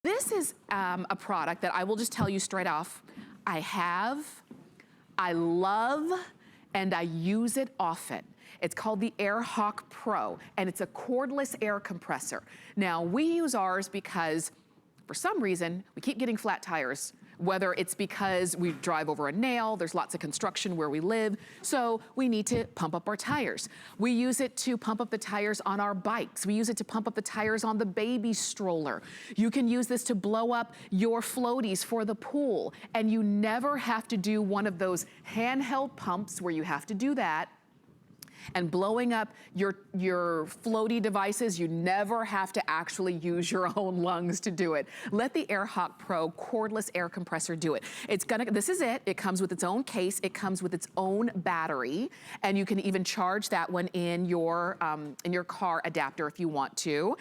This is a product that I will just tell you straight off, I love, and I use it often. It's called the AirHawk Pro, and it's a cordless air compressor. Now, we use ours because, for some reason, we keep getting flat tires. Whether it's because we drive over a nail, there's lots of construction where we live, so we need to pump up our tires. We use it to pump up the tires on our bikes. We use it to pump up the tires on the baby stroller. You can use this to blow up your floaties for the pool, and you never have to do one of those handheld pumps where you have to do that. And blowing up your floaty devices, you never have to actually use your own lungs to do it. Let the AirHawk Pro cordless air compressor do it. This is it. It comes with its own case. It comes with its own battery, and you can even charge that one in your car adapter if you want to.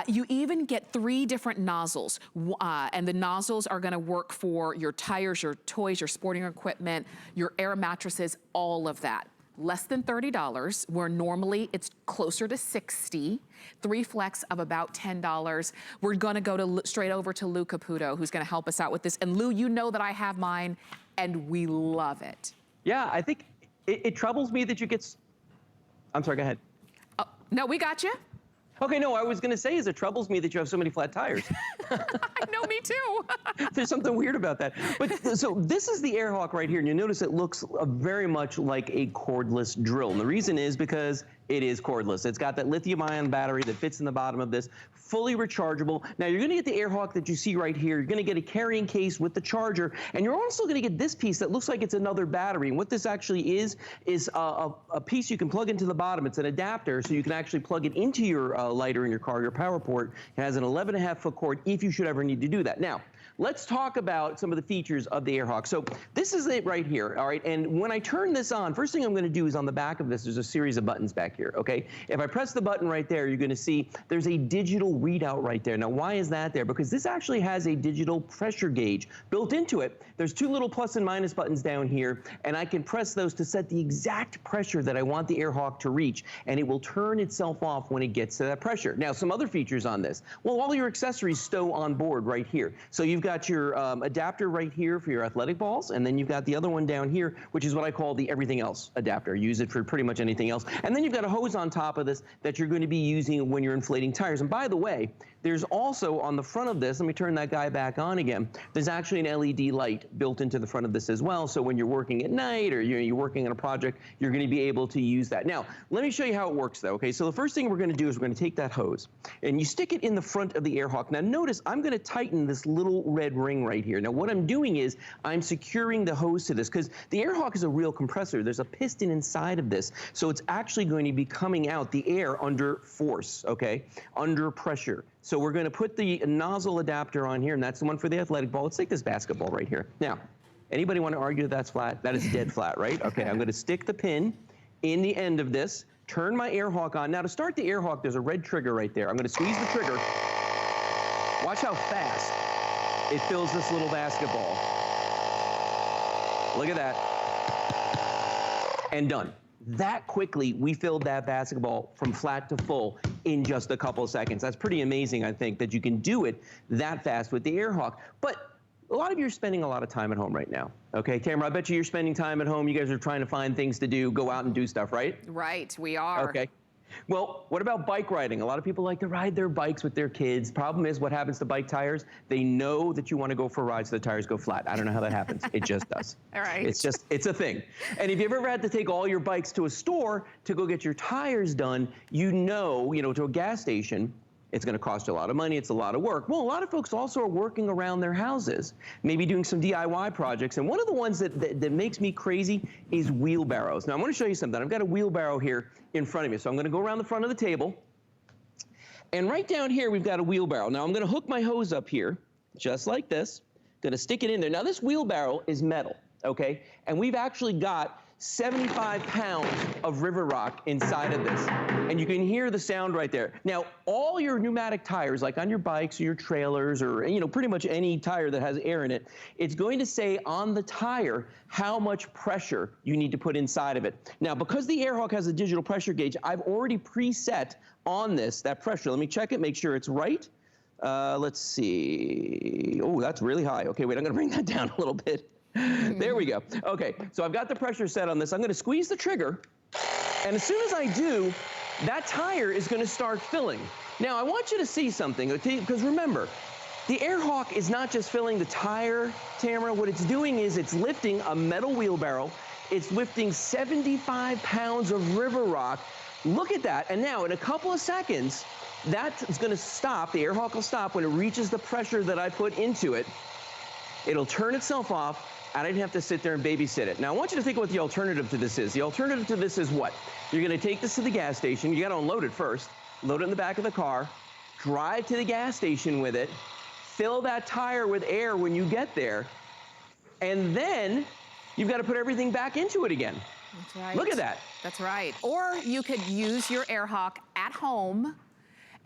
You even get 3 different nozzles, and the nozzles are gonna work for your tires, your toys, your sporting equipment, your air mattresses, all of that. Less than $30, where normally it's closer to $60. 3 flex of about $10. We're gonna go straight over to Lou Caputo, who's gonna help us out with this. And Lou, you know that I have mine, and we love it. Yeah, I think it troubles me that you get, I'm sorry, go ahead. Oh, no, we got you. Okay, no, I was gonna say is it troubles me that you have so many flat tires. I know, me too. There's something weird about that. But so this is the AirHawk right here, and you notice it looks very much like a cordless drill. And the reason is because it is cordless. It's got that lithium ion battery that fits in the bottom of this, fully rechargeable. Now you're gonna get the AirHawk that you see right here. You're gonna get a carrying case with the charger, and you're also gonna get this piece that looks like it's another battery. And what this actually is a piece you can plug into the bottom. It's an adapter, so you can actually plug it into your lighter in your car, your power port. It has an 11.5-foot cord if you should ever need to do that. Now, let's talk about some of the features of the AirHawk. So this is it right here, all right? And when I turn this on, first thing I'm gonna do is on the back of this, there's a series of buttons back here, okay? If I press the button right there, you're gonna see there's a digital readout right there. Now, why is that there? Because this actually has a digital pressure gauge built into it. There's 2 little plus and minus buttons down here, and I can press those to set the exact pressure that I want the AirHawk to reach, and it will turn itself off when it gets to that pressure. Now, some other features on this. Well, all your accessories stow on board right here. So you've got your adapter right here for your athletic balls, and then you've got the other one down here, which is what I call the everything else adapter. Use it for pretty much anything else. And then you've got a hose on top of this that you're going to be using when you're inflating tires. And by the way, there's also on the front of this, let me turn that guy back on again, there's actually an LED light built into the front of this as well. So when you're working at night or you're working on a project, you're going to be able to use that. Now, let me show you how it works though, okay? So the first thing we're going to do is we're going to take that hose and you stick it in the front of the AirHawk. Now notice I'm going to tighten this little red ring right here. Now what I'm doing is I'm securing the hose to this because the AirHawk is a real compressor. There's a piston inside of this. So it's actually going to be coming out the air under force, okay? Under pressure. So we're going to put the nozzle adapter on here, and that's the one for the athletic ball. Let's take this basketball right here. Now, anybody want to argue that that's flat? That is dead flat, right? Okay, I'm going to stick the pin in the end of this, turn my AirHawk on. Now, to start the AirHawk, there's a red trigger right there. I'm going to squeeze the trigger. Watch how fast it fills this little basketball. Look at that. And done. That quickly, we filled that basketball from flat to full in just a couple of seconds. That's pretty amazing, I think, that you can do it that fast with the AirHawk. But a lot of you are spending a lot of time at home right now. Okay, Tamara, I bet you're spending time at home. You guys are trying to find things to do, go out and do stuff, right? Right, we are. Okay. Well, what about bike riding? A lot of people like to ride their bikes with their kids. Problem is, what happens to bike tires? They know that you want to go for a ride so the tires go flat. I don't know how that happens. It just does. All right. It's a thing. And if you've ever had to take all your bikes to a store to go get your tires done, you know, to a gas station, it's going to cost you a lot of money. It's a lot of work. Well, a lot of folks also are working around their houses, maybe doing some DIY projects. And one of the ones that makes me crazy is wheelbarrows. Now, I want to show you something. I've got a wheelbarrow here in front of me. So I'm going to go around the front of the table. And right down here, we've got a wheelbarrow. Now, I'm going to hook my hose up here, just like this. Going to stick it in there. Now, this wheelbarrow is metal, okay? And we've actually got 75 pounds of river rock inside of this. And you can hear the sound right there. Now, all your pneumatic tires, like on your bikes or your trailers or, pretty much any tire that has air in it, it's going to say on the tire how much pressure you need to put inside of it. Now, because the AirHawk has a digital pressure gauge, I've already preset on this, that pressure. Let me check it, make sure it's right. Let's see. Oh, that's really high. Okay, wait, I'm gonna bring that down a little bit. There we go. Okay, so I've got the pressure set on this. I'm gonna squeeze the trigger, and as soon as I do, that tire is gonna start filling. Now, I want you to see something, okay? Because remember, the AirHawk is not just filling the tire, Tamara. What it's doing is it's lifting a metal wheelbarrow. It's lifting 75 pounds of river rock. Look at that, and now in a couple of seconds, that's gonna stop, the AirHawk will stop when it reaches the pressure that I put into it. It'll turn itself off, and I didn't have to sit there and babysit it. Now, I want you to think of what the alternative to this is. The alternative to this is what? You're gonna take this to the gas station, you gotta unload it first, load it in the back of the car, drive to the gas station with it, fill that tire with air when you get there, and then you've got to put everything back into it again. That's right. Look at that. That's right. Or you could use your AirHawk at home,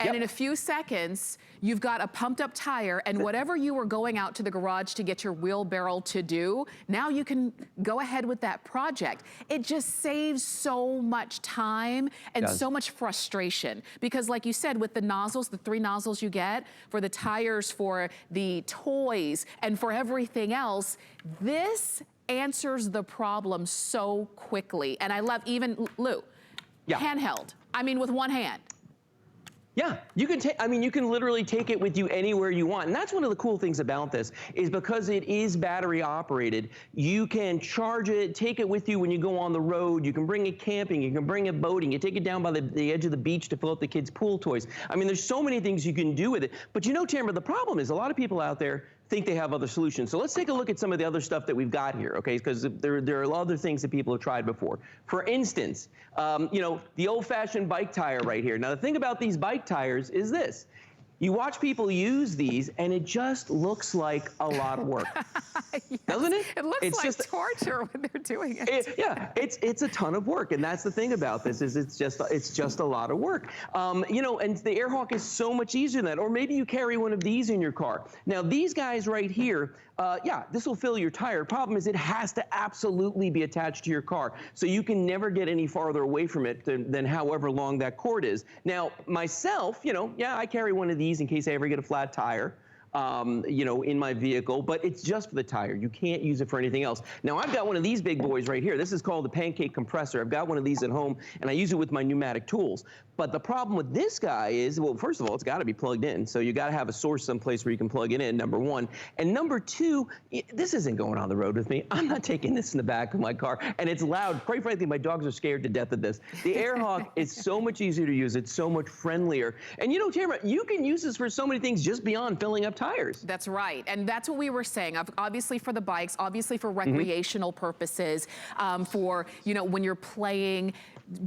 and in a few seconds, you've got a pumped up tire, and whatever you were going out to the garage to get your wheelbarrow to do, now you can go ahead with that project. It just saves so much time and so much frustration. Because like you said, with the nozzles, the 3 nozzles you get for the tires, for the toys, and for everything else, this answers the problem so quickly. And I love even, Lou, handheld. I mean, with one hand. Yeah, you can take, I mean, you can literally take it with you anywhere you want. And that's one of the cool things about this, is because it is battery operated, you can charge it, take it with you when you go on the road, you can bring it camping, you can bring it boating, you take it down by the edge of the beach to fill up the kids' pool toys. I mean, there's so many things you can do with it. But you know, Tamara, the problem is a lot of people out there think they have other solutions. So let's take a look at some of the other stuff that we've got here, okay? Because there are other things that people have tried before. For instance, you know, the old-fashioned bike tire right here. Now, the thing about these bike tires is this. You watch people use these, and it just looks like a lot of work, doesn't it? It looks like torture when they're doing it. Yeah, it's a ton of work, and that's the thing about this, is it's just a lot of work. You know, and the AirHawk is so much easier than that. Or maybe you carry one of these in your car. Now, these guys right here, yeah, this will fill your tire. Problem is, it has to absolutely be attached to your car, so you can never get any farther away from it than however long that cord is. Now, myself, you know, yeah, I carry one of these in case I ever get a flat tire, you know, in my vehicle, but it's just for the tire. You can't use it for anything else. Now, I've got one of these big boys right here. This is called the pancake compressor. I've got one of these at home, and I use it with my pneumatic tools. But the problem with this guy is, well, first of all, it's got to be plugged in. So you got to have a source someplace where you can plug it in, number one. And number two, this isn't going on the road with me. I'm not taking this in the back of my car. And it's loud. Quite frankly, my dogs are scared to death of this. The AirHawk is so much easier to use. It's so much friendlier. And you know, Tamara, you can use this for so many things just beyond filling up tires. That's right. And that's what we were saying. Obviously for the bikes, obviously for recreational purposes, for, you know, when you're playing,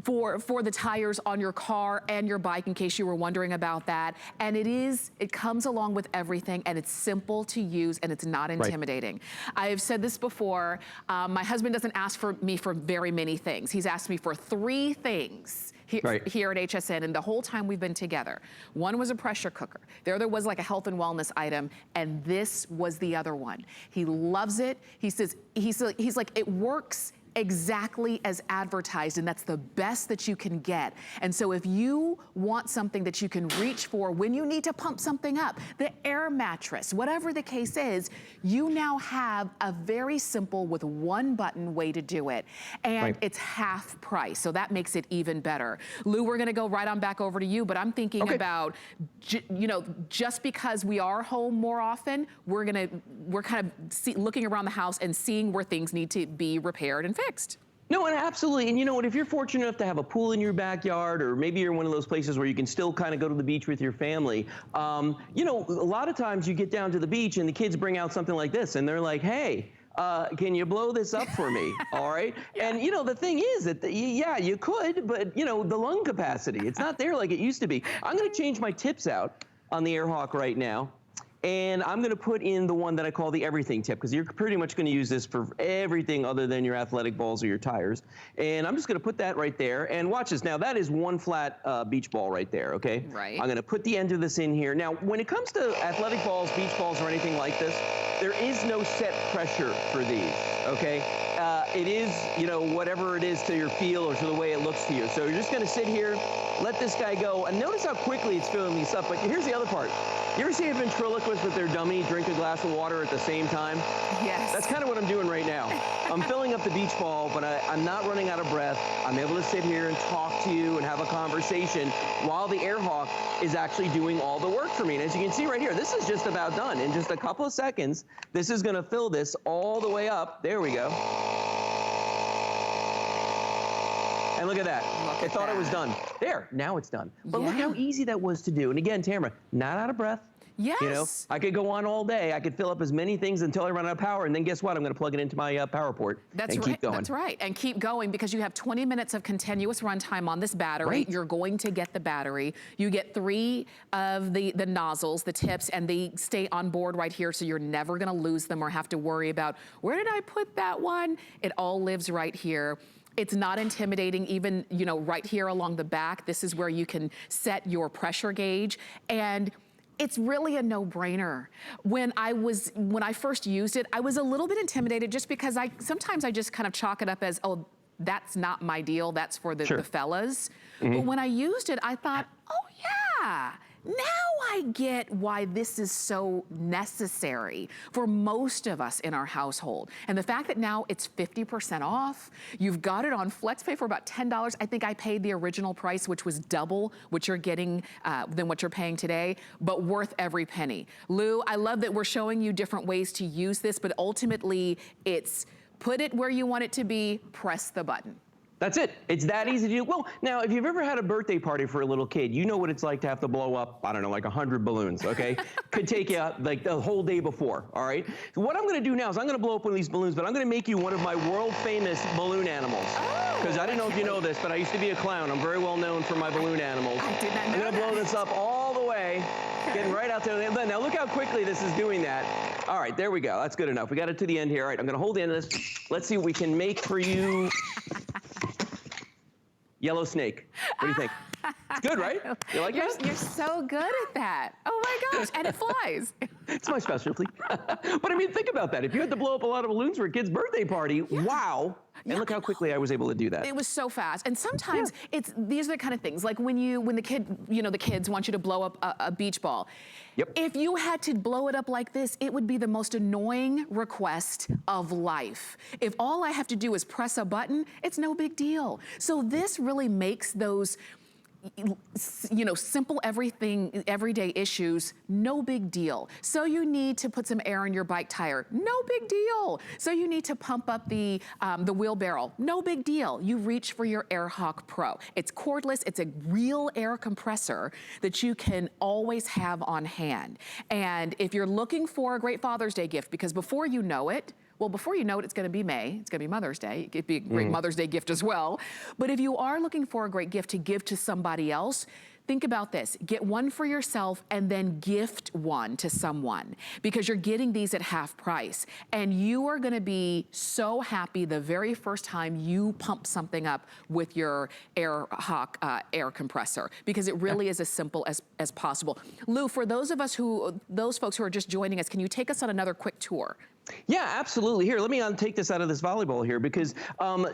for the tires on your car and your bike, in case you were wondering about that. And it comes along with everything, and it's simple to use, and it's not intimidating. Right. I've said this before, my husband doesn't ask for me for very many things. He's asked me for 3 things here at HSN, and the whole time we've been together. One was a pressure cooker. The other was like a health and wellness item, and this was the other one. He loves it. He says, he's like, it works exactly as advertised, and that's the best that you can get. And so if you want something that you can reach for when you need to pump something up, the air mattress, whatever the case is, you now have a very simple, with one button way to do it. And it's half price, so that makes it even better. Lou, we're gonna go right on back over to you, but I'm thinking about, you know, just because we are home more often, we're kind of looking around the house and seeing where things need to be repaired and fixed. No, and absolutely. And you know what, if you're fortunate enough to have a pool in your backyard, or maybe you're one of those places where you can still kind of go to the beach with your family, you know, a lot of times you get down to the beach and the kids bring out something like this, and they're like, hey, can you blow this up for me? All right. And you know, the thing is that, yeah, you could, but you know, the lung capacity, it's not there like it used to be. I'm going to change my tips out on the AirHawk right now. And I'm gonna put in the one that I call the everything tip, because you're pretty much gonna use this for everything other than your athletic balls or your tires. And I'm just gonna put that right there. And watch this. Now, that is one flat beach ball right there, okay? Right. I'm gonna put the end of this in here. Now, when it comes to athletic balls, beach balls, or anything like this, there is no set pressure for these, okay? It is, you know, whatever it is to your feel or to the way it looks to you. So you're just gonna sit here, let this guy go, and notice how quickly it's filling these up. But here's the other part. You ever see a ventriloquist with their dummy drink a glass of water at the same time? Yes. That's kind of what I'm doing right now. I'm filling up the beach ball, but I'm not running out of breath. I'm able to sit here and talk to you and have a conversation while the AirHawk is actually doing all the work for me. And as you can see right here, this is just about done. In just a couple of seconds, this is going to fill this all the way up. There we go. And look at that. I thought it was done. There, now it's done. But look how easy that was to do. And again, Tamara, not out of breath. Yes. You know, I could go on all day. I could fill up as many things until I run out of power. And then guess what? I'm going to plug it into my power port and keep going. That's right. And keep going because you have 20 minutes of continuous runtime on this battery. Right. You're going to get the battery. You get 3 of the nozzles, the tips, and they stay on board right here. So you're never going to lose them or have to worry about, where did I put that one? It all lives right here. It's not intimidating, even, you know, right here along the back. This is where you can set your pressure gauge. And it's really a no-brainer. When I first used it, I was a little bit intimidated just because sometimes I just kind of chalk it up as, oh, that's not my deal, that's for the fellas. But when I used it, I thought, oh yeah, now I get why this is so necessary for most of us in our household. And the fact that now it's 50% off, you've got it on FlexPay for about $10. I think I paid the original price, which was double what you're getting than what you're paying today, but worth every penny. Lou, I love that we're showing you different ways to use this, but ultimately it's put it where you want it to be, press the button. That's it. It's that easy to do. Well, now, if you've ever had a birthday party for a little kid, you know what it's like to have to blow up, I don't know, like 100 balloons, okay? Could take you like the whole day before, all right? So what I'm going to do now is I'm going to blow up one of these balloons, but I'm going to make you one of my world-famous balloon animals. Because I don't know if you know this, but I used to be a clown. I'm very well known for my balloon animals. I did not know I'm going to blow this up all the way, getting right out there. Now, look how quickly this is doing that. All right, there we go. That's good enough. We got it to the end here. All right, I'm going to hold the end of this. Let's see what we can make for you. Yellow snake. What do you think? It's good, right? You like that? You're so good at that. Oh my gosh, and it flies. It's my specialty. But I mean, think about that. If you had to blow up a lot of balloons for a kid's birthday party, wow. And look how quickly I was able to do that. It was so fast. And sometimes these are the kind of things, like when the kids want you to blow up a beach ball. Yep. If you had to blow it up like this, it would be the most annoying request of life. If all I have to do is press a button, it's no big deal. So this really makes those, you know, simple everyday issues, no big deal. So you need to put some air in your bike tire, no big deal. So you need to pump up the wheel barrel, no big deal. You reach for your AirHawk Pro. It's cordless, it's a real air compressor that you can always have on hand. And if you're looking for a great Father's Day gift, because before you know it, it's gonna be May, it's gonna be Mother's Day. It'd be a great Mother's Day gift as well. But if you are looking for a great gift to give to somebody else, think about this. Get one for yourself and then gift one to someone, because you're getting these at half price. And you are gonna be so happy the very first time you pump something up with your AirHawk air compressor, because it really is as simple as possible. Lou, for those folks who are just joining us, can you take us on another quick tour? Yeah, absolutely. Here, let me take this out of this volleyball here, because,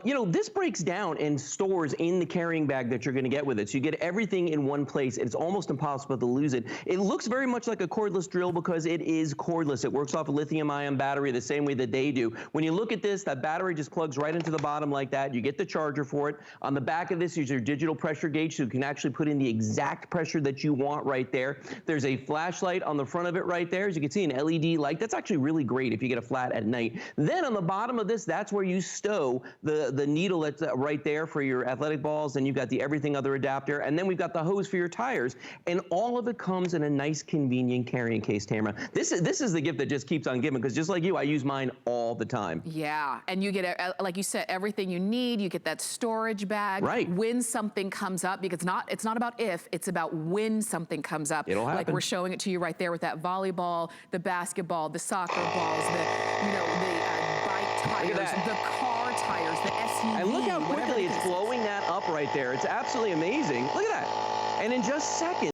you know, this breaks down and stores in the carrying bag that you're going to get with it. So you get everything in one place. It's almost impossible to lose it. It looks very much like a cordless drill because it is cordless. It works off a lithium-ion battery the same way that they do. When you look at this, that battery just plugs right into the bottom like that. You get the charger for it. On the back of this is your digital pressure gauge, so you can actually put in the exact pressure that you want right there. There's a flashlight on the front of it right there. As you can see, an LED light. That's actually really great if you get a flat at night. Then on the bottom of this, that's where you stow the needle that's right there for your athletic balls, and you've got the everything other adapter, and then we've got the hose for your tires, and all of it comes in a nice, convenient carrying case, Tamara. This is the gift that just keeps on giving, because just like you, I use mine all the time. Yeah, and you get, like you said, everything you need. You get that storage bag. Right. When something comes up, because it's not about if, it's about when something comes up. It'll happen. Like we're showing it to you right there with that volleyball, the basketball, the soccer balls, the bike tires, the car tires, the SUV. And look how quickly it's blowing that up right there. It's absolutely amazing. Look at that. And in just seconds,